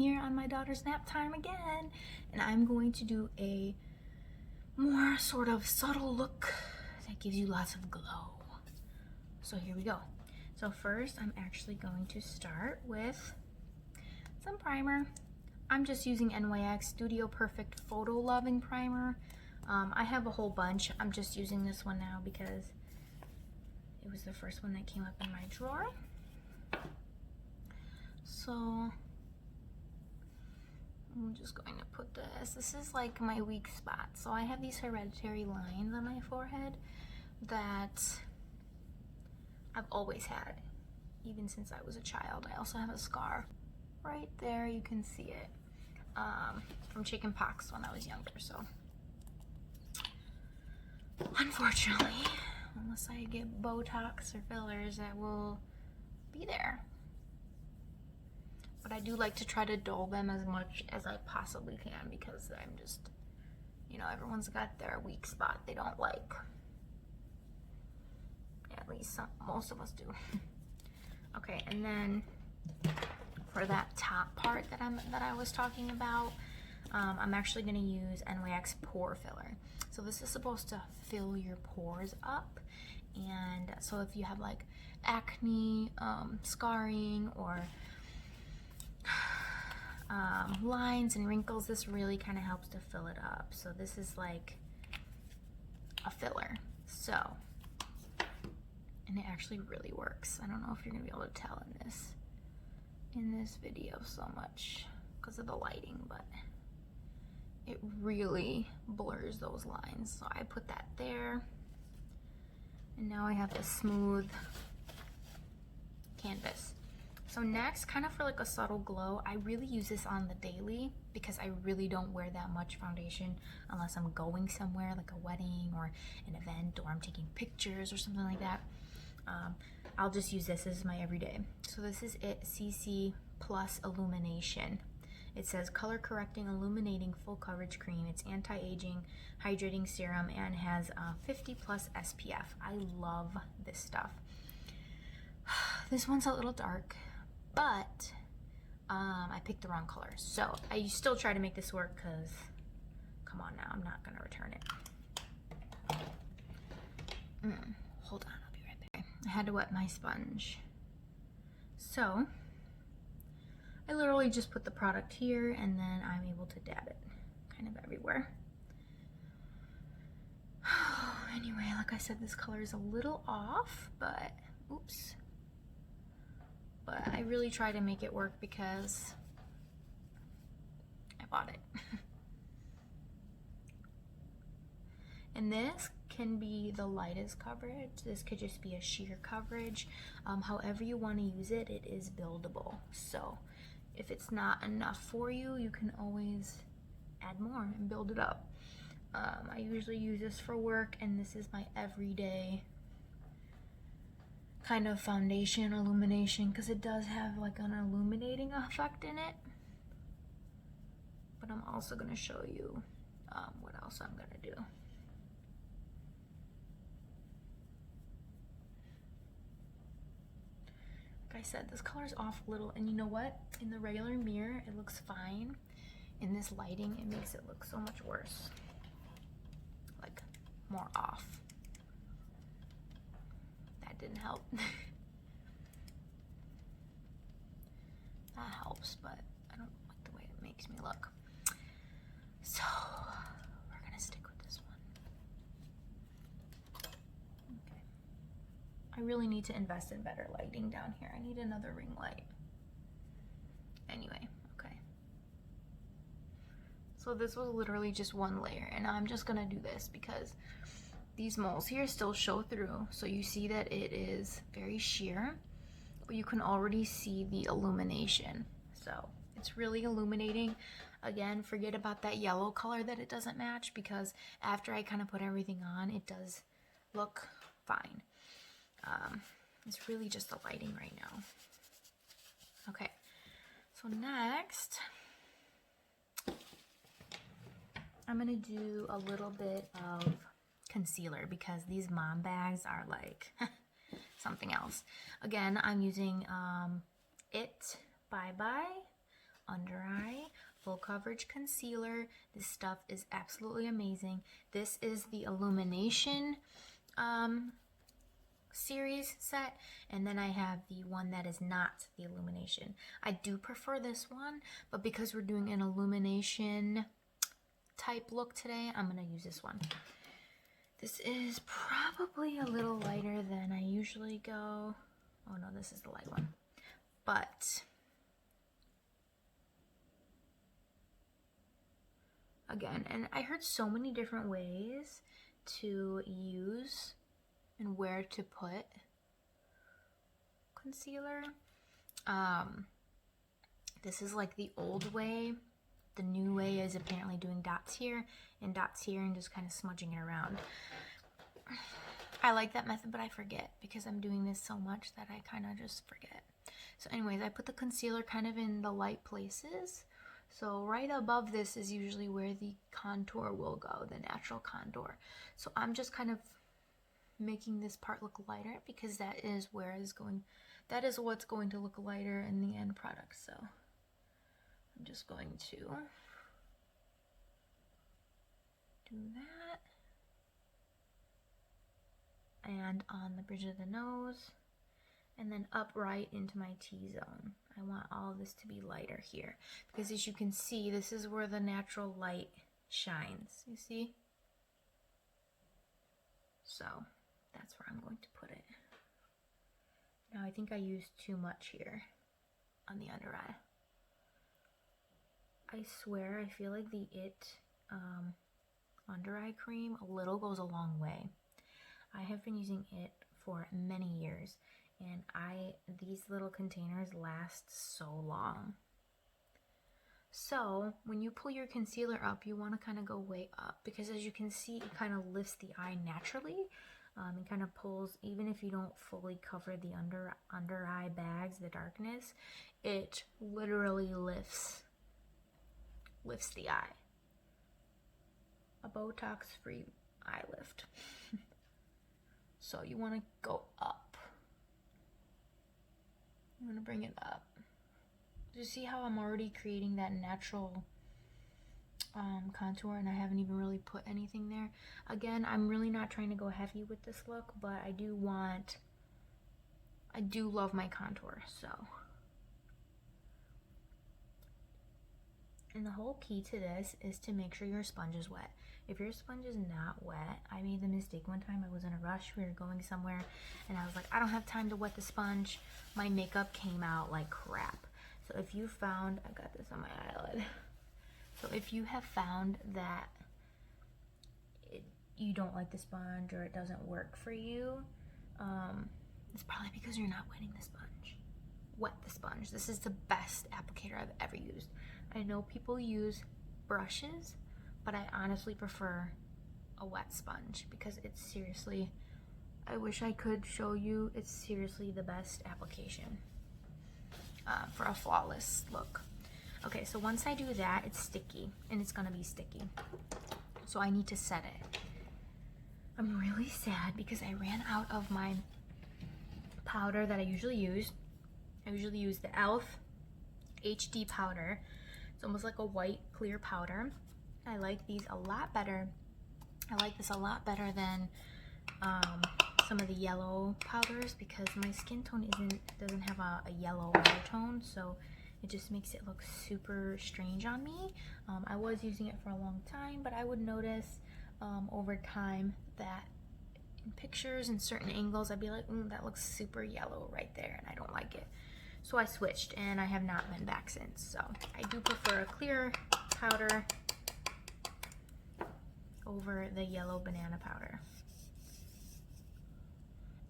here on my daughter's nap time again, and I'm going to do a more sort of subtle look that gives you lots of glow. So here we go. So first I'm actually going to start with some primer. I'm just using NYX Studio Perfect Photo Loving Primer. I have a whole bunch. I'm just using this one now because it was the first one that came up in my drawer. So I'm just going to put this. This is like my weak spot. So I have these hereditary lines on my forehead that I've always had, even since I was a child. I also have a scar right there. You can see it from chicken pox when I was younger. So unfortunately, unless I get Botox or fillers, that will be there. But I do like to try to dull them as much as I possibly can because I'm just, you know, everyone's got their weak spot they don't like. At least most of us do. Okay, and then for that top part that I was talking about, I'm actually going to use NYX Pore Filler. So this is supposed to fill your pores up, and so if you have like acne, scarring, or lines and wrinkles, this really kind of helps to fill it up. So this is like a filler. So, and it actually really works. I don't know if you're gonna be able to tell in this video so much because of the lighting, but it really blurs those lines. So I put that there, and now I have a smooth canvas. So next, kind of for like a subtle glow, I really use this on the daily because I really don't wear that much foundation unless I'm going somewhere like a wedding or an event, or I'm taking pictures or something like that. I'll just use this as my everyday. So this is it, CC Plus Illumination. It says color correcting illuminating full coverage cream. It's anti-aging hydrating serum and has 50 plus SPF. I love this stuff. This one's a little dark, but I picked the wrong color. So I still try to make this work because, come on now, I'm not gonna return it. Hold on, I'll be right back. I had to wet my sponge. So I literally just put the product here and then I'm able to dab it kind of everywhere. Anyway, like I said, this color is a little off, but oops. But I really try to make it work because I bought it. And this can be the lightest coverage. This could just be a sheer coverage. However you want to use it, it is buildable. So if it's not enough for you, you can always add more and build it up. I usually use this for work, and this is my everyday kind of foundation illumination because it does have like an illuminating effect in it. But I'm also going to show you what else I'm going to do. Like I said, this color's off a little, and you know what? In the regular mirror, it looks fine. In this lighting, it makes it look so much worse. Like, more off. That didn't help. That helps, but I don't like the way it makes me look. So, we're gonna stick with this one. Okay. I really need to invest in better lighting down here. I need another ring light. Anyway, okay. So this was literally just one layer, and I'm just gonna do this because these moles here still show through. So you see that it is very sheer, but you can already see the illumination. So it's really illuminating. Again, forget about that yellow color that it doesn't match, because after I kind of put everything on, it does look fine. It's really just the lighting right now. Okay, so next, I'm gonna do a little bit of concealer because these mom bags are like something else. Again, I'm using It Bye Bye under eye full coverage concealer. This stuff is absolutely amazing. This is the Illumination series set, and then I have the one that is not the Illumination. I do prefer this one, but because we're doing an Illumination type look today, I'm gonna use this one. This is probably a little lighter than I usually go. Oh no, this is the light one. But again, and I heard so many different ways to use and where to put concealer. This is like the old way. The new way is apparently doing dots here and dots here and just kind of smudging it around. I like that method, but I forget because I'm doing this so much that I kind of just forget. So anyways, I put the concealer kind of in the light places. So right above this is usually where the contour will go, the natural contour. So I'm just kind of making this part look lighter because that is where it's going, that is what's going to look lighter in the end product. So I'm just going to do that. And on the bridge of the nose, and then up right into my T-zone. I want all of this to be lighter here because as you can see, this is where the natural light shines, you see? So that's where I'm going to put it. Now I think I used too much here on the under eye. I swear, I feel like the under eye cream, a little goes a long way. I have been using it for many years, and these little containers last so long. So when you pull your concealer up, you want to kind of go way up because as you can see, it kind of lifts the eye naturally. And kind of pulls, even if you don't fully cover the under eye bags, the darkness, it literally lifts the eye. A Botox-free eye lift. So you want to go up. You want to bring it up. Do you see how I'm already creating that natural contour and I haven't even really put anything there? Again, I'm really not trying to go heavy with this look, but I do love my contour, so. And the whole key to this is to make sure your sponge is wet. If your sponge is not wet, I made the mistake one time. I was in a rush, we were going somewhere, and I was like, I don't have time to wet the sponge. My makeup came out like crap. So if you found, I've got this on my eyelid. So if you have found that you don't like the sponge or it doesn't work for you, it's probably because you're not wetting the sponge. Wet the sponge. This is the best applicator I've ever used. I know people use brushes, but I honestly prefer a wet sponge because it's seriously, I wish I could show you, it's seriously the best application for a flawless look. Okay, so once I do that, it's sticky, and it's gonna be sticky. So I need to set it. I'm really sad because I ran out of my powder that I usually use. I usually use the e.l.f. HD powder. It's almost like a white clear powder. I like these a lot better. I like this a lot better than some of the yellow powders because my skin tone doesn't have a yellow undertone, so it just makes it look super strange on me. I was using it for a long time, but I would notice over time that in pictures and certain angles, I'd be like, that looks super yellow right there, and I don't like it. So I switched, and I have not been back since. So I do prefer a clear powder over the yellow banana powder.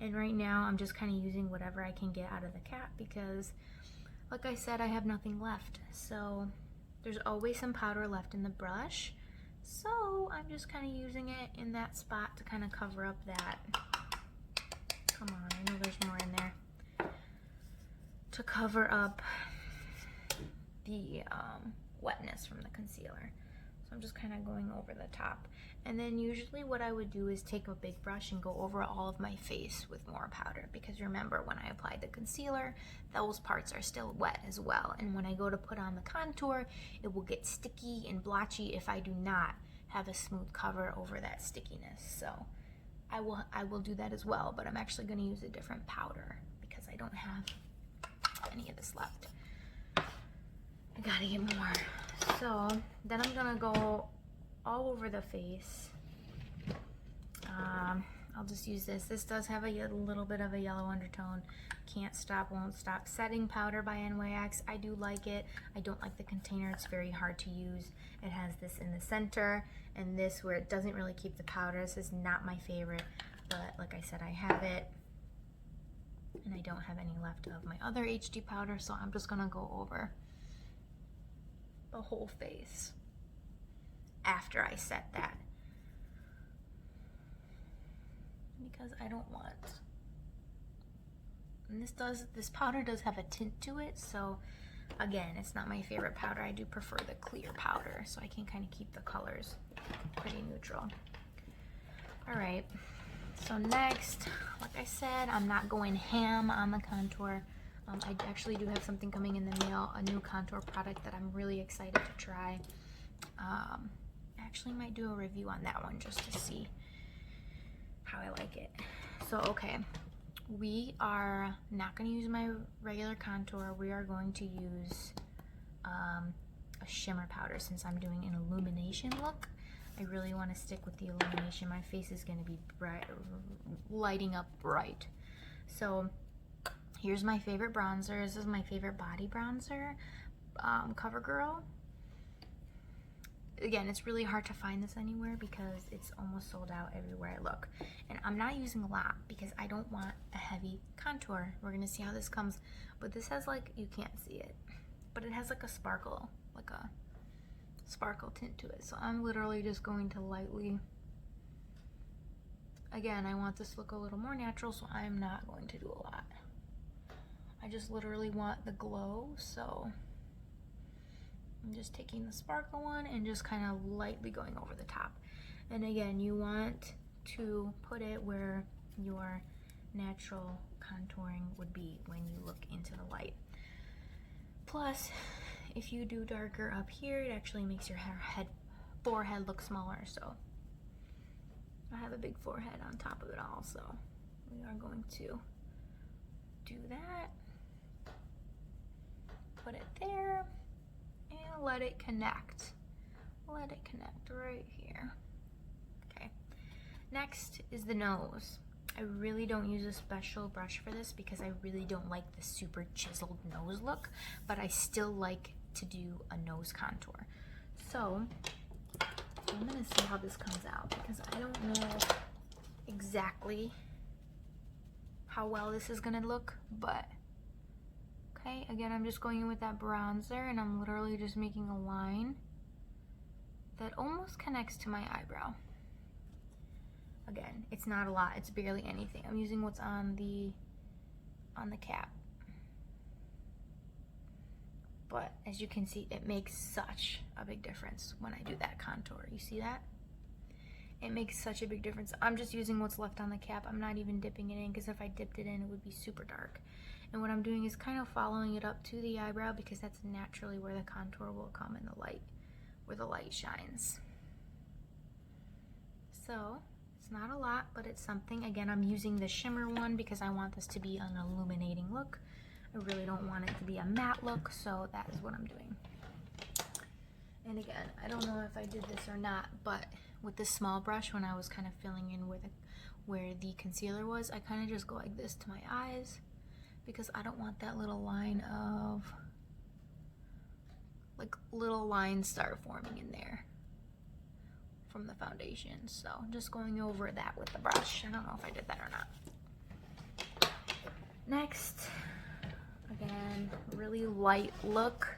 And right now, I'm just kind of using whatever I can get out of the cap because, like I said, I have nothing left. So there's always some powder left in the brush. So I'm just kind of using it in that spot to kind of cover up that. Come on, I know there's more in there. To cover up the wetness from the concealer. So I'm just kind of going over the top. And then usually what I would do is take a big brush and go over all of my face with more powder, because remember, when I applied the concealer, those parts are still wet as well. And when I go to put on the contour, it will get sticky and blotchy if I do not have a smooth cover over that stickiness. So I will do that as well, but I'm actually going to use a different powder because I don't have any of this left. I gotta get more. So then I'm gonna go all over the face. I'll just use this. This does have a little bit of a yellow undertone. Can't Stop, Won't Stop Setting Powder by NYX. I do like it. I don't like the container. It's very hard to use. It has this in the center and this where it doesn't really keep the powder. This is not my favorite, but like I said, I have it. And I don't have any left of my other HD powder, so I'm just gonna go over the whole face after I set that, because I don't want, and this powder does have a tint to it, so again, it's not my favorite powder. I do prefer the clear powder, so I can kind of keep the colors pretty neutral. All right, so next, like I said, I'm not going ham on the contour. I actually do have something coming in the mail, a new contour product that I'm really excited to try. I actually might do a review on that one just to see how I like it. So, okay, we are not going to use my regular contour. We are going to use a shimmer powder since I'm doing an illumination look. I really want to stick with the illumination. My face is going to be bright, lighting up bright. So here's my favorite bronzer. This is my favorite body bronzer, CoverGirl. Again, it's really hard to find this anywhere because it's almost sold out everywhere I look. And I'm not using a lot because I don't want a heavy contour. We're gonna see how this comes. But this has like, you can't see it, but it has like a sparkle tint to it. So I'm literally just going to lightly, again, I want this to look a little more natural, so I'm not going to do a lot. I just literally want the glow, so I'm just taking the sparkle one and just kind of lightly going over the top. And again, you want to put it where your natural contouring would be when you look into the light. Plus, if you do darker up here, it actually makes your forehead look smaller. So I have a big forehead on top of it all, so we are going to do that. Put it there and let it connect. Let it connect right here. Okay. Next is the nose. I really don't use a special brush for this because I really don't like the super chiseled nose look, but I still like to do a nose contour. So I'm gonna see how this comes out because I don't know exactly how well this is gonna look, but okay, again, I'm just going in with that bronzer and I'm literally just making a line that almost connects to my eyebrow. Again, it's not a lot, it's barely anything. I'm using what's on the cap. But as you can see, it makes such a big difference when I do that contour. You see that? It makes such a big difference. I'm just using what's left on the cap. I'm not even dipping it in because if I dipped it in, it would be super dark. And what I'm doing is kind of following it up to the eyebrow because that's naturally where the contour will come in the light, where the light shines. So it's not a lot, but it's something. Again, I'm using the shimmer one because I want this to be an illuminating look. I really don't want it to be a matte look, so that is what I'm doing. And again, I don't know if I did this or not, but with this small brush, when I was kind of filling in where the concealer was, I kind of just go like this to my eyes because I don't want that little line of, like, little lines start forming in there from the foundation. So just going over that with the brush. I don't know if I did that or not. Next, again, really light look,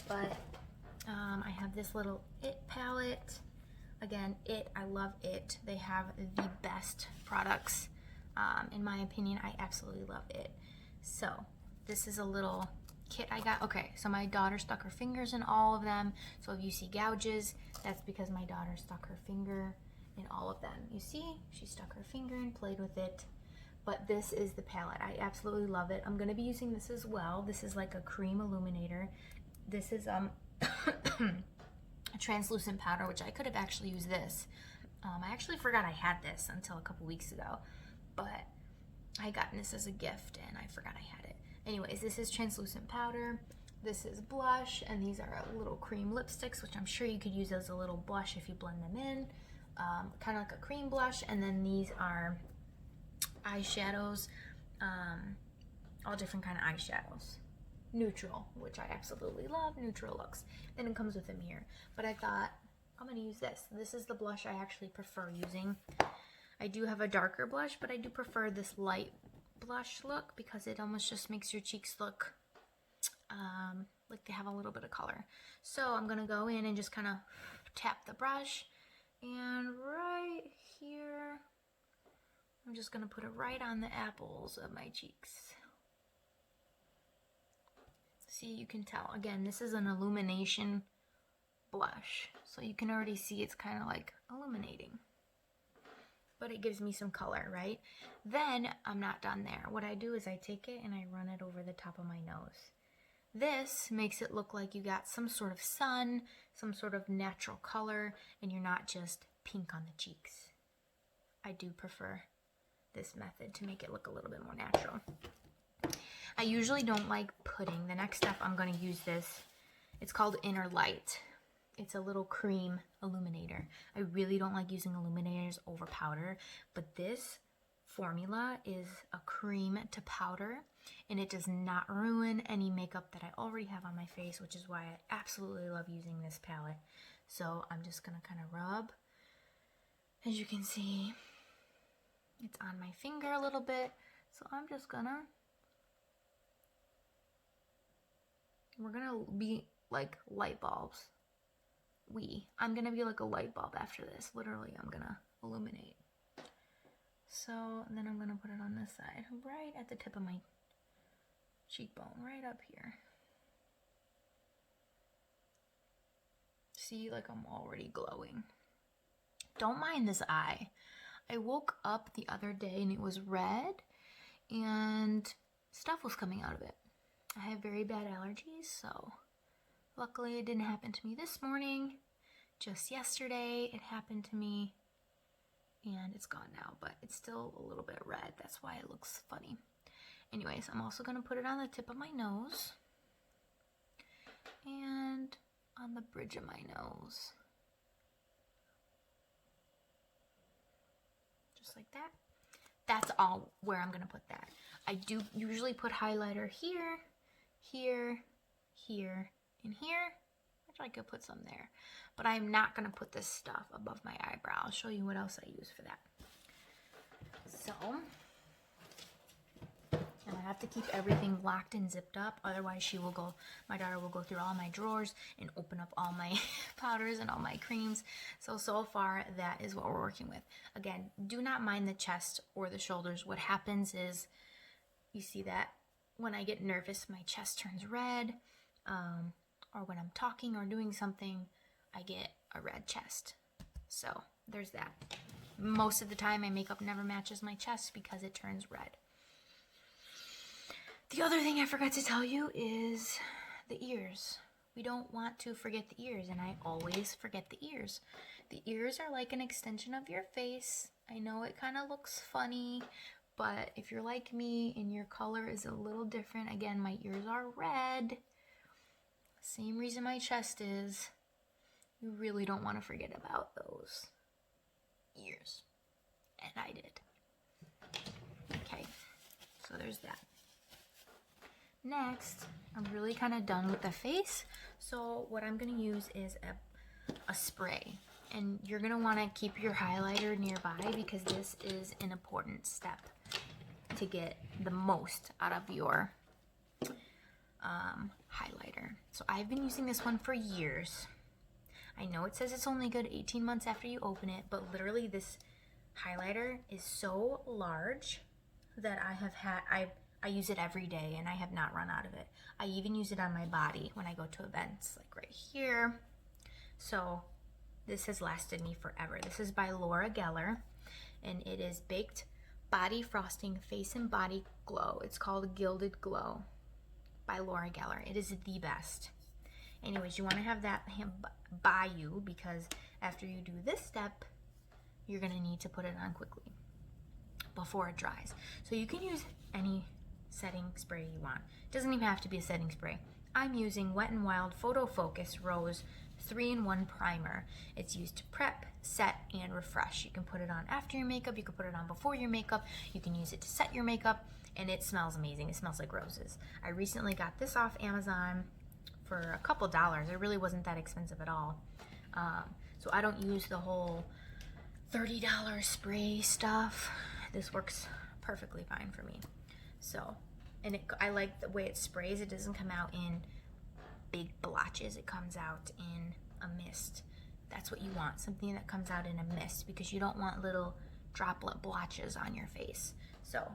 but I have this little IT palette. Again, I love IT. They have the best products. In my opinion, I absolutely love IT. So this is a little kit I got. Okay, so my daughter stuck her fingers in all of them. So if you see gouges, that's because my daughter stuck her finger in all of them. You see, she stuck her finger and played with it. But this is the palette. I absolutely love it. I'm gonna be using this as well. This is like a cream illuminator. This is a translucent powder, which I could have actually used this. I actually forgot I had this until a couple weeks ago, but I got this as a gift and I forgot I had it. Anyways, this is translucent powder. This is blush, and these are little cream lipsticks, which I'm sure you could use as a little blush if you blend them in. Kind of like a cream blush. And then these are eyeshadows, all different kind of eyeshadows. Neutral, which I absolutely love, neutral looks. Then it comes with a mirror. But I thought, I'm gonna use this. This is the blush I actually prefer using. I do have a darker blush, but I do prefer this light blush look because it almost just makes your cheeks look like they have a little bit of color. So I'm gonna go in and just kind of tap the brush, and right here, I'm just gonna put it right on the apples of my cheeks. See, you can tell. Again, this is an Illumination blush, so you can already see it's kind of like illuminating. But it gives me some color, right? Then I'm not done there. What I do is I take it and I run it over the top of my nose. This makes it look like you got some sort of sun, some sort of natural color, and you're not just pink on the cheeks. I do prefer this method to make it look a little bit more natural. I usually don't like pudding. The next step I'm going to use this. It's called Inner Light. It's a little cream illuminator. I really don't like using illuminators over powder, but this formula is a cream to powder, and it does not ruin any makeup that I already have on my face, which is why I absolutely love using this palette. So I'm just gonna kind of rub. As you can see, it's on my finger a little bit, so I'm just gonna, we're gonna be like light bulbs. I'm gonna be like a light bulb after this. Literally, I'm gonna illuminate. So then I'm gonna put it on this side, right at the tip of my cheekbone, right up here. See, like I'm already glowing. Don't mind this eye. I woke up the other day and it was red and stuff was coming out of it. I have very bad allergies, so luckily it didn't happen to me this morning. Just yesterday it happened to me, and it's gone now, but it's still a little bit red. That's why it looks funny. Anyways, I'm also going to put it on the tip of my nose and on the bridge of my nose. Just like that. That's all where I'm going to put that. I do usually put highlighter here, here, here, and here. I could put some there, but I'm not going to put this stuff above my eyebrow. I'll show you what else I use for that. So, and I have to keep everything locked and zipped up, otherwise my daughter will go through all my drawers and open up all my powders and all my creams. So far that is what we're working with. Again, do not mind the chest or the shoulders. What happens is, you see that when I get nervous, my chest turns red, or when I'm talking or doing something, I get a red chest. So there's that. Most of the time my makeup never matches my chest because it turns red. The other thing I forgot to tell you is the ears. We don't want to forget the ears, and I always forget the ears. The ears are like an extension of your face. I know it kind of looks funny, but if you're like me and your color is a little different, again, my ears are red. Same reason my chest is. You really don't want to forget about those ears. And I did. Okay, so there's that. Next, I'm really kind of done with the face. So what I'm going to use is a spray. And you're going to want to keep your highlighter nearby because this is an important step to get the most out of your highlighter. So I've been using this one for years. I know it says it's only good 18 months after you open it, but literally this highlighter is so large that I use it every day and I have not run out of it. I even use it on my body when I go to events, like right here. So this has lasted me forever. This is by Laura Geller, and it is Baked Body Frosting Face and Body Glow. It's called Gilded Glow by Laura Geller. It is the best. Anyways, you want to have that by you, because after you do this step, you're going to need to put it on quickly before it dries. So you can use any setting spray you want. It doesn't even have to be a setting spray. I'm using Wet n Wild Photo Focus Rose 3-in-1 Primer. It's used to prep, set, and refresh. You can put it on after your makeup, you can put it on before your makeup, you can use it to set your makeup, and it smells amazing. It smells like roses. I recently got this off Amazon for a couple dollars. It really wasn't that expensive at all. So I don't use the whole $30 spray stuff. This works perfectly fine for me. So, and I like the way it sprays. It doesn't come out in big blotches. It comes out in a mist. That's what you want, something that comes out in a mist, because you don't want little droplet blotches on your face. So,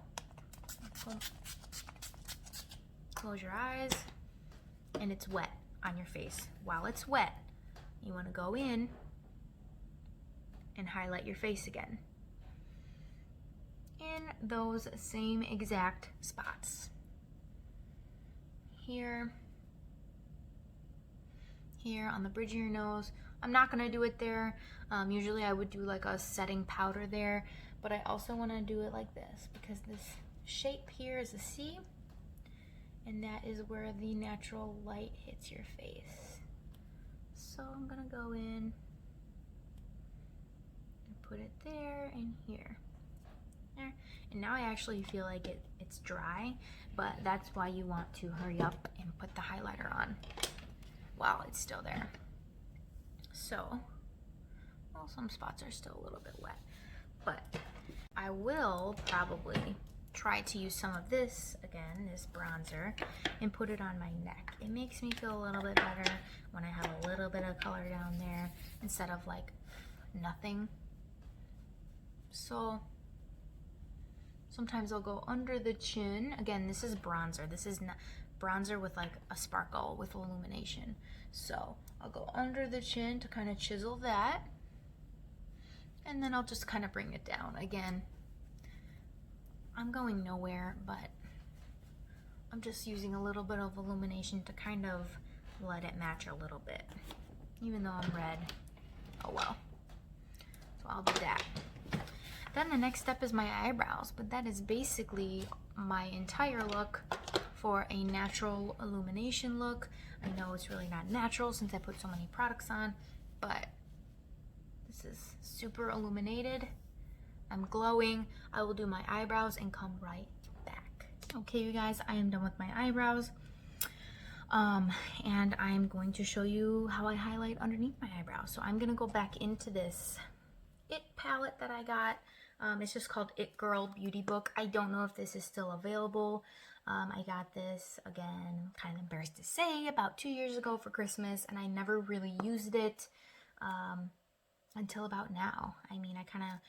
close your eyes, and it's wet on your face. While it's wet, you want to go in and highlight your face again in those same exact spots. Here on the bridge of your nose. I'm not gonna do it there. Usually I would do like a setting powder there, but I also want to do it like this, because this shape here is a C, and that is where the natural light hits your face. So I'm gonna go in and put it there and here. There. And now I actually feel like it's dry, but that's why you want to hurry up and put the highlighter on while it's still there. So, well, some spots are still a little bit wet, but I will probably try to use some of this, again, this bronzer, and put it on my neck. It makes me feel a little bit better when I have a little bit of color down there instead of like nothing. So sometimes I'll go under the chin. Again, this is bronzer. This is not bronzer with like a sparkle with illumination. So I'll go under the chin to kind of chisel that, and then I'll just kind of bring it down. Again, I'm going nowhere, but I'm just using a little bit of illumination to kind of let it match a little bit, even though I'm red. Oh well. So I'll do that. Then the next step is my eyebrows, but that is basically my entire look for a natural illumination look. I know it's really not natural since I put so many products on, but this is super illuminated. I'm glowing. I will do my eyebrows and come right back. Okay, you guys, I am done with my eyebrows. And I'm going to show you how I highlight underneath my eyebrows. So I'm gonna go back into this It palette that I got. It's just called It Girl Beauty Book. I don't know if this is still available. I got this, again, kind of embarrassed to say, about 2 years ago for Christmas, and I never really used it until about now. I mean, I kind of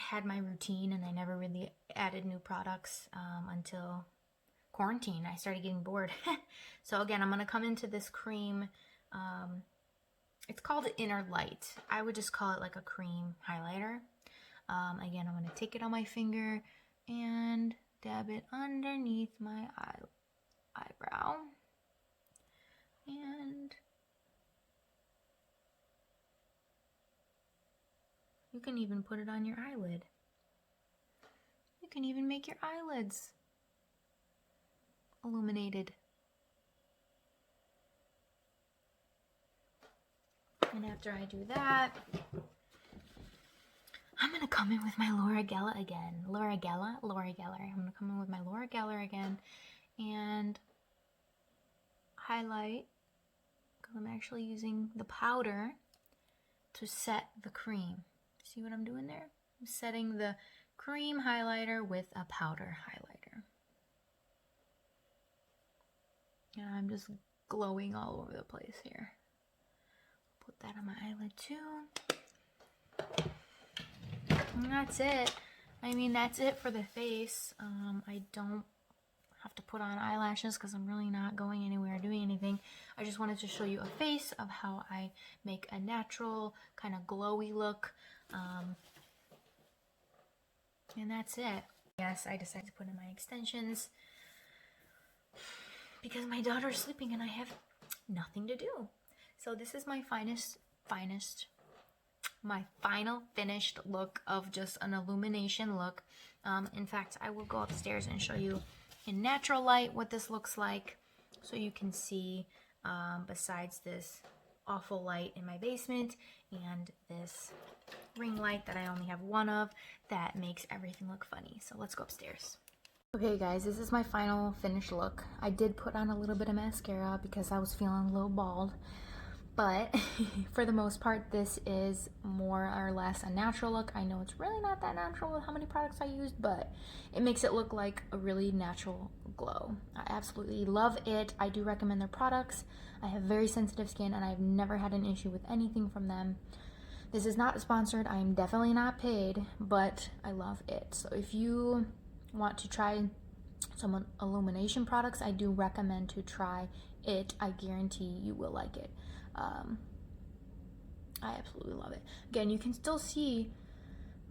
had my routine and I never really added new products until quarantine. I started getting bored. So again, I'm going to come into this cream. It's called Inner Light. I would just call it like a cream highlighter. Again, I'm going to take it on my finger and dab it underneath my eyebrow. And you can even put it on your eyelid. You can even make your eyelids illuminated. And after I do that, I'm going to come in with my Laura Geller again. Laura Geller. I'm going to come in with my Laura Geller again and highlight, because I'm actually using the powder to set the cream. See what I'm doing there? I'm setting the cream highlighter with a powder highlighter. And I'm just glowing all over the place here. Put that on my eyelid too. And that's it. I mean, that's it for the face. I don't have to put on eyelashes because I'm really not going anywhere or doing anything. I just wanted to show you a face of how I make a natural kind of glowy look. And that's it. Yes, I decided to put in my extensions because my daughter's sleeping and I have nothing to do. So this is my my final finished look of just an Illumination look. In fact, I will go upstairs and show you in natural light what this looks like so you can see besides this awful light in my basement and this ring light that I only have one of that makes everything look funny. So let's go upstairs. Okay guys, this is my final finished look. I did put on a little bit of mascara because I was feeling a little bald, but for the most part this is more or less a natural look. I know it's really not that natural with how many products I used, but it makes it look like a really natural glow. I absolutely love it. I do recommend their products. I have very sensitive skin and I've never had an issue with anything from them. This is not sponsored. I am definitely not paid, but I love it. So if you want to try some Illumination products, I do recommend to try it. I guarantee you will like it. I absolutely love it. Again, you can still see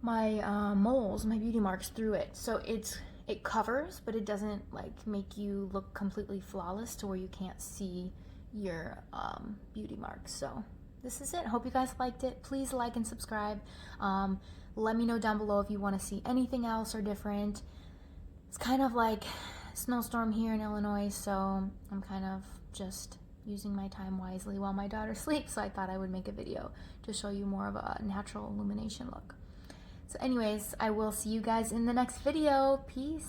my moles, my beauty marks through it. So it covers, but it doesn't like make you look completely flawless to where you can't see your beauty marks. So this is it. Hope you guys liked it. Please like and subscribe. Let me know down below if you want to see anything else or different. It's kind of like a snowstorm here in Illinois, so I'm kind of just using my time wisely while my daughter sleeps, so I thought I would make a video to show you more of a natural Illumination look. So anyways, I will see you guys in the next video. Peace.